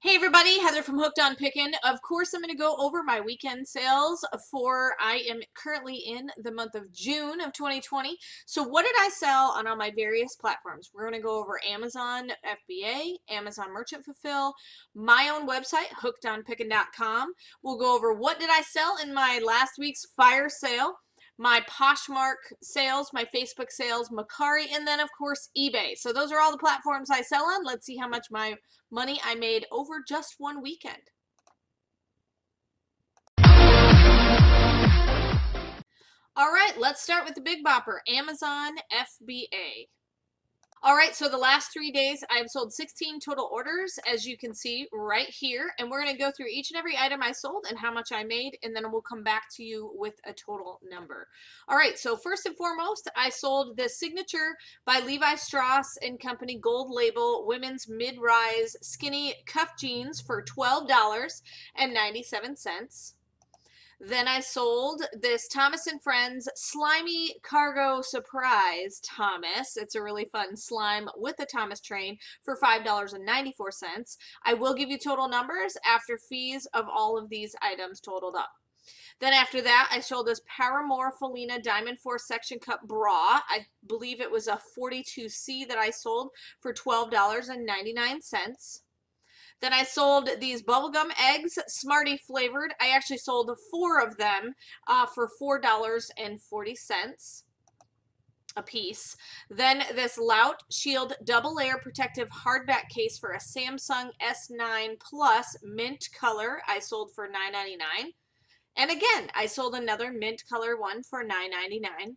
Hey everybody, Heather from Hooked on Pickin. Of course, I'm going to go over my weekend sales I am currently in the month of June of 2020. So what did I sell on all my various platforms? We're going to go over Amazon FBA, Amazon Merchant Fulfill, my own website, hookedonpickin.com. We'll go over what did I sell in my last week's fire sale, my Poshmark sales, my Facebook sales, Mercari, and then of course eBay. So those are all the platforms I sell on. Let's see how much money I made over just one weekend. All right, let's start with the big bopper, Amazon FBA. All right, so the last 3 days I've sold 16 total orders, as you can see right here, and we're going to go through each and every item I sold and how much I made, and then we'll come back to you with a total number. All right, so first and foremost, I sold the Signature by Levi Strauss & Company Gold Label Women's Mid-Rise Skinny Cuff Jeans for $12.97. Then I sold this Thomas & Friends Slimy Cargo Surprise Thomas. It's a really fun slime with a Thomas train for $5.94. I will give you total numbers after fees of all of these items totaled up. Then after that, I sold this Paramore Felina Diamond Force Section Cup Bra. I believe it was a 42C that I sold for $12.99. Then I sold these bubblegum eggs, Smartie flavored. I actually sold 4 of them for $4.40 a piece. Then this Lout Shield double layer protective hardback case for a Samsung S9 Plus mint color. I sold for $9.99. And again, I sold another mint color one for $9.99.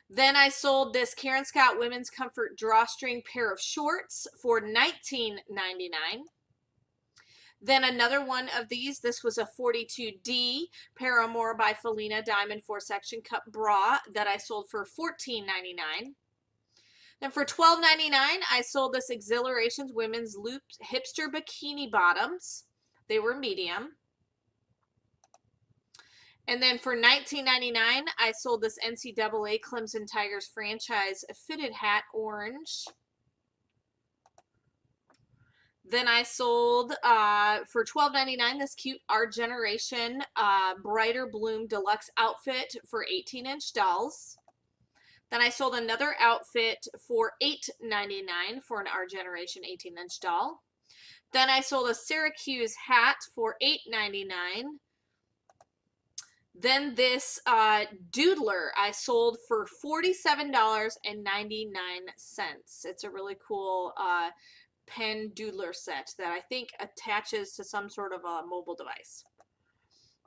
Then I sold this Karen Scott Women's Comfort drawstring pair of shorts for $19.99. Then another one of these, this was a 42D Paramore by Felina Diamond 4-section cup bra that I sold for $14.99. Then for $12.99, I sold this Exhilarations Women's Looped Hipster Bikini Bottoms. They were medium. And then for $19.99, I sold this NCAA Clemson Tigers franchise fitted hat orange. Then I sold for $12.99 this cute Our Generation Brighter Bloom Deluxe outfit for 18-inch dolls. Then I sold another outfit for $8.99 for an Our Generation 18-inch doll. Then I sold a Syracuse hat for $8.99. Then this Doodler I sold for $47.99. It's a really cool pen doodler set that I think attaches to some sort of a mobile device.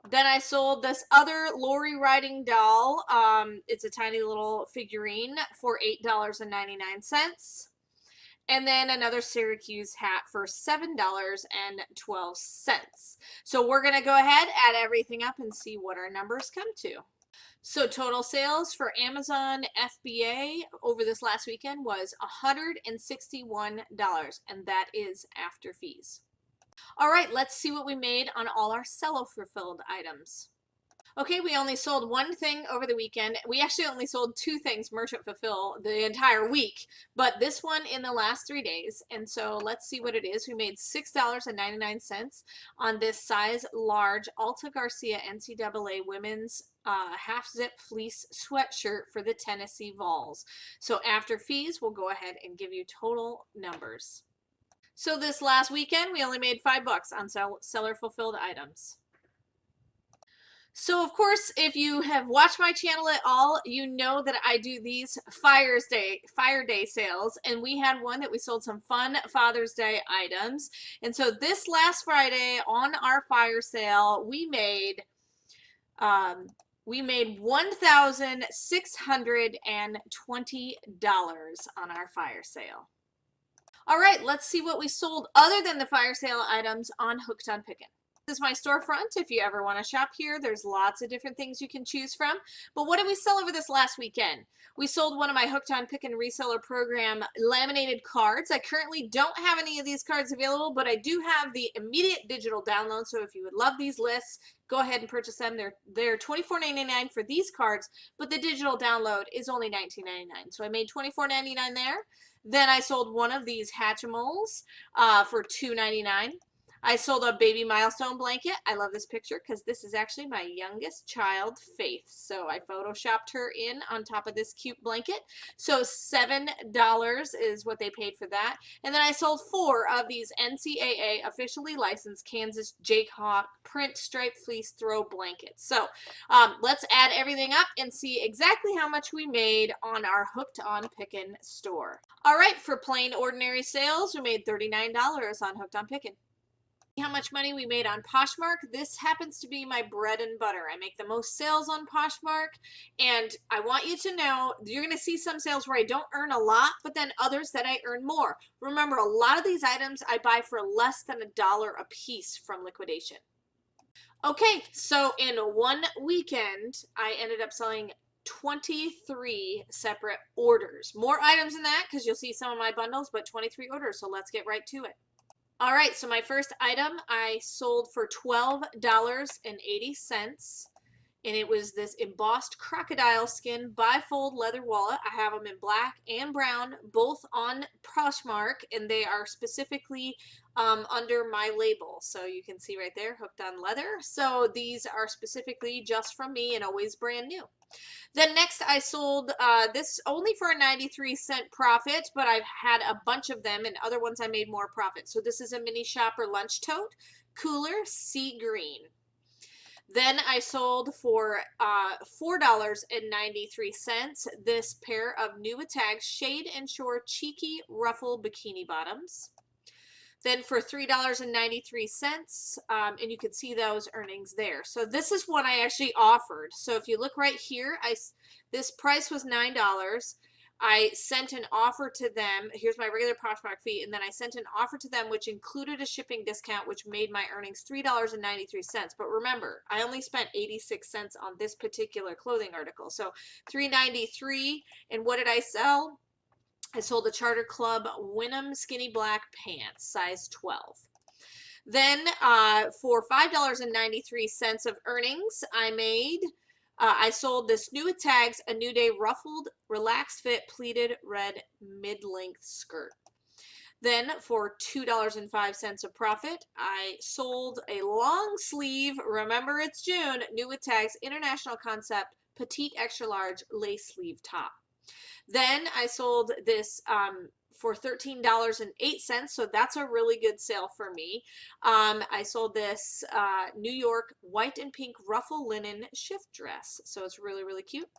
Then I sold this other Lori riding doll. It's a tiny little figurine for $8.99. And then another Syracuse hat for $7.12. So we're going to go ahead, add everything up, and see what our numbers come to. So total sales for Amazon FBA over this last weekend was $161, and that is after fees. All right, let's see what we made on all our seller fulfilled items. Okay, we only sold one thing over the weekend. We actually only sold 2 things Merchant Fulfill the entire week, but this one in the last 3 days. And so let's see what it is. We made $6.99 on this size large Alta Garcia NCAA women's half zip fleece sweatshirt for the Tennessee Vols. So after fees, we'll go ahead and give you total numbers. So this last weekend, we only made $5 on seller fulfilled items. So of course, if you have watched my channel at all, you know that I do these Fire Day sales, and we had one that we sold some fun Father's Day items. And so this last Friday on our fire sale, we made $1,620 on our fire sale. All right, let's see what we sold other than the fire sale items on Hooked on Pickin. This is my storefront. If you ever want to shop here, there's lots of different things you can choose from. But what did we sell over this last weekend? We sold one of my Hooked on Pickin Reseller program laminated cards. I currently don't have any of these cards available, but I do have the immediate digital download. So if you would love these lists, go ahead and purchase them. They're $24.99 for these cards, but the digital download is only $19.99. So I made $24.99 there. Then I sold one of these Hatchimals for $2.99. I sold a baby milestone blanket. I love this picture because this is actually my youngest child, Faith. So I photoshopped her in on top of this cute blanket. So $7 is what they paid for that. And then I sold 4 of these NCAA officially licensed Kansas Jayhawk print striped fleece throw blankets. So let's add everything up and see exactly how much we made on our Hooked on Pickin store. All right, for plain ordinary sales, we made $39 on Hooked on Pickin. How much money we made on Poshmark. This happens to be my bread and butter. I make the most sales on Poshmark, and I want you to know you're going to see some sales where I don't earn a lot, but then others that I earn more. Remember, a lot of these items I buy for less than $1 a piece from liquidation. Okay, so in one weekend, I ended up selling 23 separate orders. More items than that because you'll see some of my bundles, but 23 orders, so let's get right to it. All right, so my first item I sold for $12.80, and it was this embossed crocodile skin bifold leather wallet. I have them in black and brown, both on Poshmark, and they are specifically under my label. So you can see right there, Hooked on Leather. So these are specifically just from me and always brand new. Then next I sold this only for a 93-cent profit, but I've had a bunch of them, and other ones I made more profit. So this is a mini shopper lunch tote, cooler, sea green. Then I sold for $4.93 this pair of New Tags Shade and Shore Cheeky Ruffle Bikini Bottoms. Then for $3.93, and you can see those earnings there. So this is what I actually offered. So if you look right here, this price was $9. I sent an offer to them. Here's my regular Poshmark fee, and then I sent an offer to them which included a shipping discount, which made my earnings $3.93. But remember, I only spent 86 cents on this particular clothing article. So $3.93, and what did I sell? I sold the Charter Club Winham Skinny Black Pants, size 12. Then for $5.93 of earnings, I sold this New Tags A New Day Ruffled Relaxed Fit Pleated Red Mid-Length Skirt. Then for $2.05 of profit, I sold a long sleeve, remember it's June, New Tags International Concept Petite Extra Large Lace Sleeve Top. Then I sold this for $13.08, so that's a really good sale for me. I sold this New York white and pink ruffle linen shift dress, so it's really, really cute.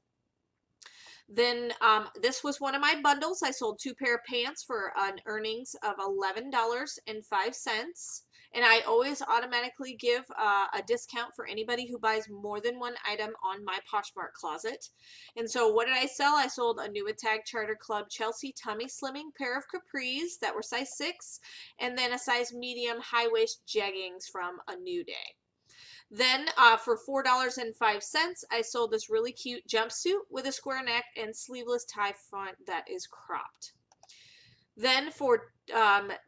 Then this was one of my bundles. I sold 2 pair of pants for an earnings of $11.05. And I always automatically give a discount for anybody who buys more than one item on my Poshmark closet. And so what did I sell? I sold a New Tag Charter Club Chelsea Tummy Slimming pair of capris that were size 6, and then a size medium high waist jeggings from A New Day. Then for $4.05, I sold this really cute jumpsuit with a square neck and sleeveless tie front that is cropped. Then for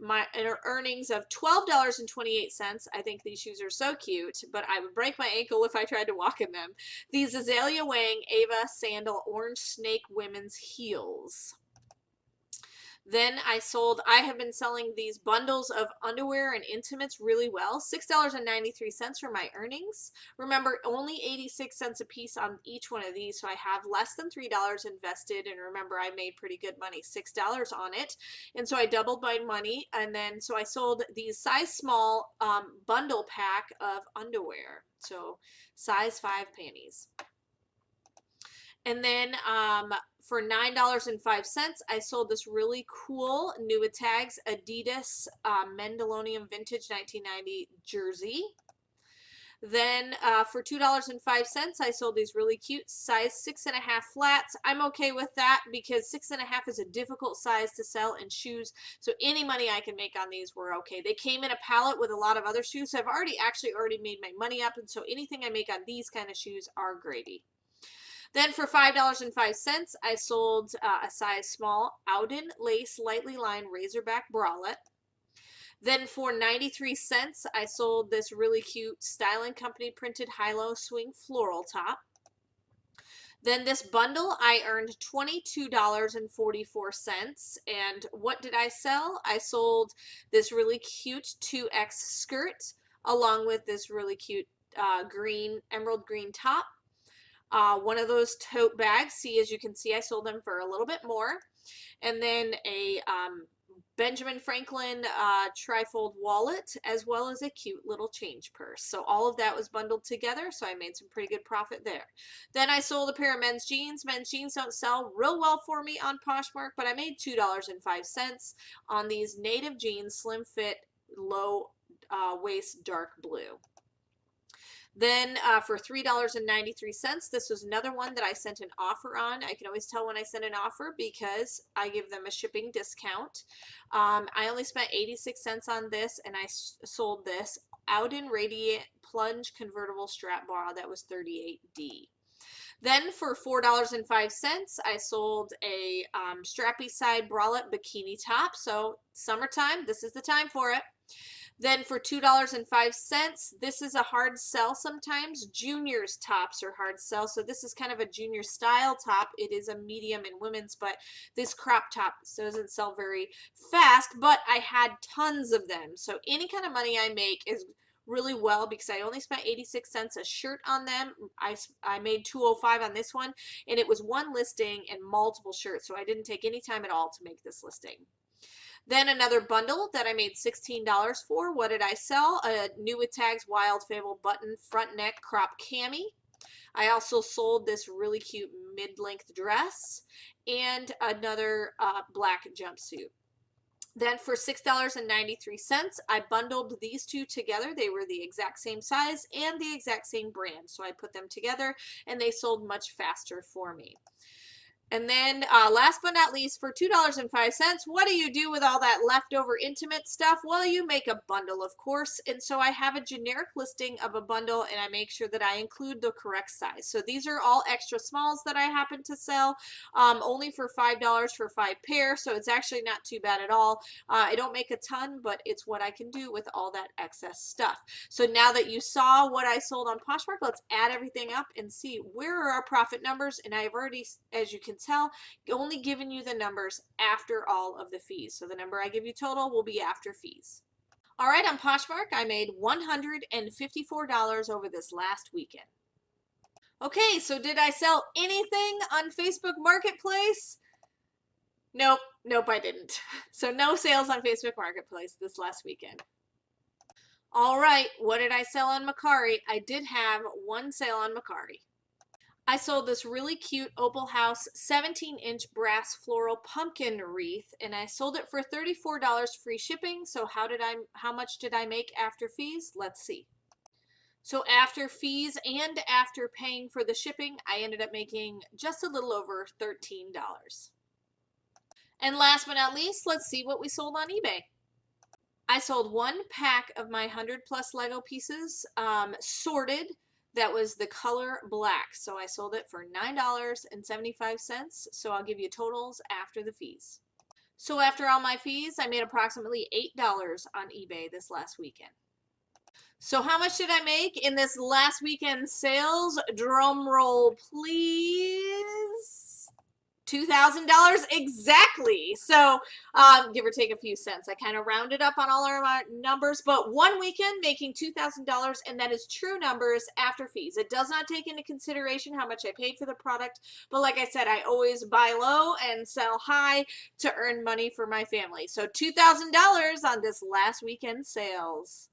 my earnings of $12.28, I think these shoes are so cute, but I would break my ankle if I tried to walk in them. These Azalea Wang Ava Sandal Orange Snake Women's Heels. Then I have been selling these bundles of underwear and intimates really well. $6.93 for my earnings. Remember, only 86 cents a piece on each one of these, so I have less than $3 invested, and remember, I made pretty good money, $6 on it, and so I doubled my money, and then so I sold these size small bundle pack of underwear, so size 5 panties. And then for $9.05, I sold this really cool New Tags Adidas Mendalonium Vintage 1990 jersey. Then for $2.05, I sold these really cute size 6.5 flats. I'm okay with that because 6.5 is a difficult size to sell in shoes. So any money I can make on these were okay. They came in a pallet with a lot of other shoes. So I've already made my money up. And so anything I make on these kind of shoes are gravy. Then for $5.05, I sold a size small Auden lace lightly lined razorback bralette. Then for 93 cents, I sold this really cute Style & Company printed high-low swing floral top. Then this bundle, I earned $22.44. And what did I sell? I sold this really cute 2X skirt along with this really cute emerald green top. One of those tote bags. See, as you can see, I sold them for a little bit more. And then a Benjamin Franklin trifold wallet, as well as a cute little change purse. So all of that was bundled together, so I made some pretty good profit there. Then I sold a pair of men's jeans. Men's jeans don't sell real well for me on Poshmark, but I made $2.05 on these native jeans, slim fit, low waist, dark blue. Then for $3.93, this was another one that I sent an offer on. I can always tell when I send an offer because I give them a shipping discount. I only spent 86 cents on this, and I sold this Auden Radiant Plunge Convertible Strap Bra that was 38D. Then for $4.05, I sold a strappy side bralette bikini top. So summertime, this is the time for it. Then for $2.05, this is a hard sell sometimes. Juniors tops are hard sell. So this is kind of a junior style top. It is a medium in women's, but this crop top doesn't sell very fast, but I had tons of them. So any kind of money I make is really well because I only spent 86 cents a shirt on them. I made $2.05 on this one, and it was one listing and multiple shirts. So I didn't take any time at all to make this listing. Then another bundle that I made $16 for. What did I sell? A New with Tags Wild Fable button front neck crop cami. I also sold this really cute mid-length dress and another black jumpsuit. Then for $6.93, I bundled these two together. They were the exact same size and the exact same brand. So I put them together and they sold much faster for me. And then last but not least, for $2.05, what do you do with all that leftover intimate stuff? Well, you make a bundle, of course. And so I have a generic listing of a bundle, and I make sure that I include the correct size. So these are all extra smalls that I happen to sell, only for $5 for 5 pairs. So it's actually not too bad at all. I don't make a ton, but it's what I can do with all that excess stuff. So now that you saw what I sold on Poshmark, let's add everything up and see where are our profit numbers. And I've already, as you can tell, only given you the numbers after all of the fees. So the number I give you total will be after fees. All right, on Poshmark, I made $154 over this last weekend. Okay, so did I sell anything on Facebook Marketplace? Nope, I didn't. So no sales on Facebook Marketplace this last weekend. All right, what did I sell on Mercari? I did have one sale on Mercari. I sold this really cute Opal House 17-inch brass floral pumpkin wreath, and I sold it for $34 free shipping. So how much did I make after fees? Let's see. So after fees and after paying for the shipping, I ended up making just a little over $13. And last but not least, let's see what we sold on eBay. I sold one pack of my 100+ Lego pieces, sorted. That was the color black. So I sold it for $9.75. So I'll give you totals after the fees. So after all my fees, I made approximately $8 on eBay this last weekend. So how much did I make in this last weekend sales? Drum roll, please. $2,000 exactly. So give or take a few cents. I kind of rounded up on all our numbers, but one weekend making $2,000, and that is true numbers after fees. It does not take into consideration how much I paid for the product, but like I said, I always buy low and sell high to earn money for my family. So $2,000 on this last weekend sales.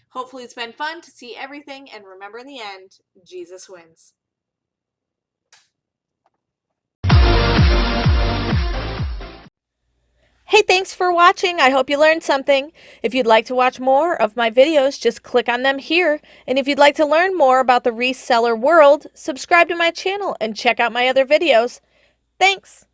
Hopefully it's been fun to see everything, and remember in the end, Jesus wins. Hey, thanks for watching. I hope you learned something. If you'd like to watch more of my videos, just click on them here. And if you'd like to learn more about the reseller world, subscribe to my channel and check out my other videos. Thanks.